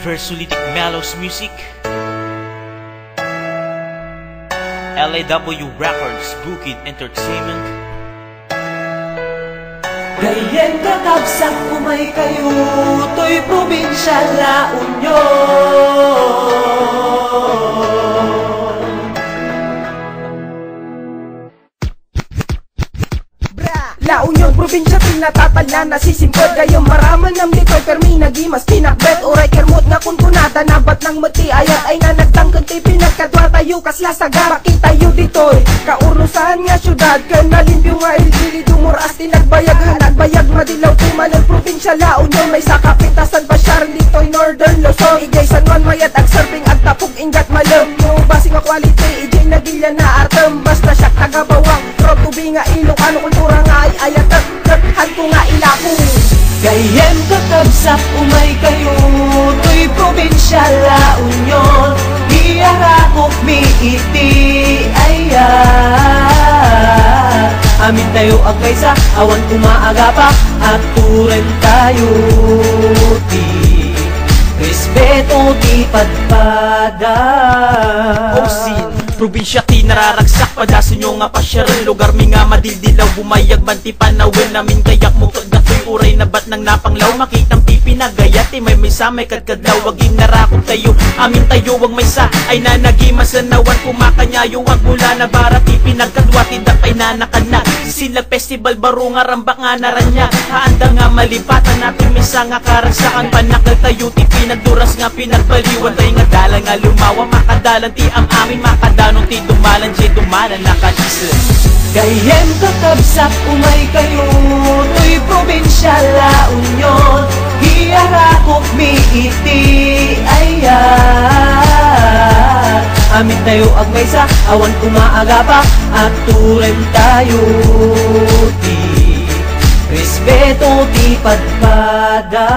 Versulitic Mellows Music, LAW Records, Bukid Entertainment. Gayen kakabsak umay kayo, to'y probinsya La Union. La Union, probinsya tinatatalan, nasisimpod kayo maraman ng dito'y permi nagimas tinakbet oray kermot nga kunkunata nabat ng mati ayat ay nga nagtangkad ti pinagkadwa tayo kasla saga makitayo dito'y kaurnusahan nga syudad ken nalimpyo nga ilili dumuras tinagbayag hanagbayag madilaw timanan probinsya La Union may sa kapitasan pasyaran dito'y Northern Luzon igay San Juan mayat ag surfing ag tapog ingat malem mo basi nga quality ijay nagilya na artem basta siya tagabawang rob tubi nga Ilocano kultura nga ay ayatak naghan ko nga ilako. Gayem kakabsak umay kayo, to'y probinsya La Union. Hiyarakok miiti aya amin tayo agkaysa awan kumaaga pa at turen tayo ti respeto ti padpada. Osin, probinsya ti nararagsak padasin nyo nga pasyaran lugar mi nga madildilaw bumayag banti panawin namin kayak mo kagatoy uray na bat ng napanglaw makitang pipinagayat ti may misa may kadkadlaw waging narakot tayo amin tayo wag may sa ay nanagiman sa nawan kumakanyayo wag mula na bara ti pinagkadwa ti dapay nanakan na silag festival baro nga rambak nga naranya haanda nga malipatan natin misa nga karagsakan panakal tayo ti pinagduras nga pinagbaliwan tayo nga dala nga lumawa makadalan ti am amin makadanong ti dumalan di dumalan nakadisa. Gayem kakabsak umay kayo, to'y probinsya La Union. Hiyarakok miiti aya amin tayo agkaysa awan kumaaga pa at turen tayo ti respeto ti padpada.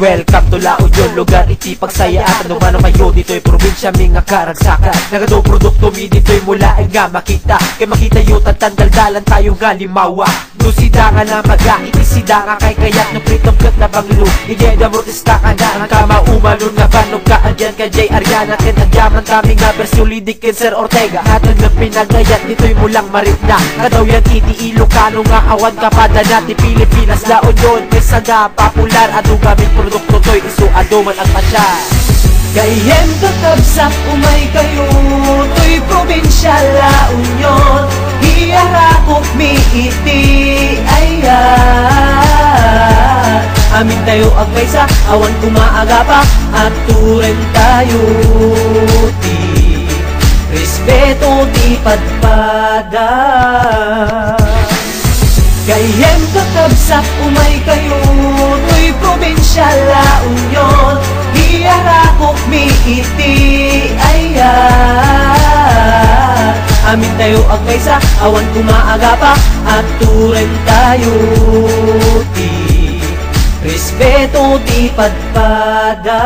Welcome to La Union, lugar iti pagsaya at ano man kayo dito'y probinsya mi nga karagsakan nagado produkto mi dito'y mula ay nga makita kay makita yu tatanggal dalan tayo nga limawa no sida nga na maga iti sida nga kay kayat no pritong kat na banglo igeda protesta ka na ang kama umalun nga banog ka andyan ka Jay Ariana ken agyaman kami nga Versulitic ken Sir Ortega hatod nga pinagayat dito'y mulang maritna kadaw yan iti Ilocano nga awan kapada na ti Pilipinas La Union kesaga popular adu gamit produkto to'y isuado man ang pasya. Gayem kakabsak umay kayo, to'y probinsya La Union. Hiyarakok miiti aya amin tayo agkaysa awan kumaaga pa at turen tayo ti respeto ti padpada. Gayem kakabsak umay kayo, to'y probinsya La Union. Hiyarakok miiti aya amin tayo agkaysa awan kumaaga pa at turen tayo ti respeto ti padpada.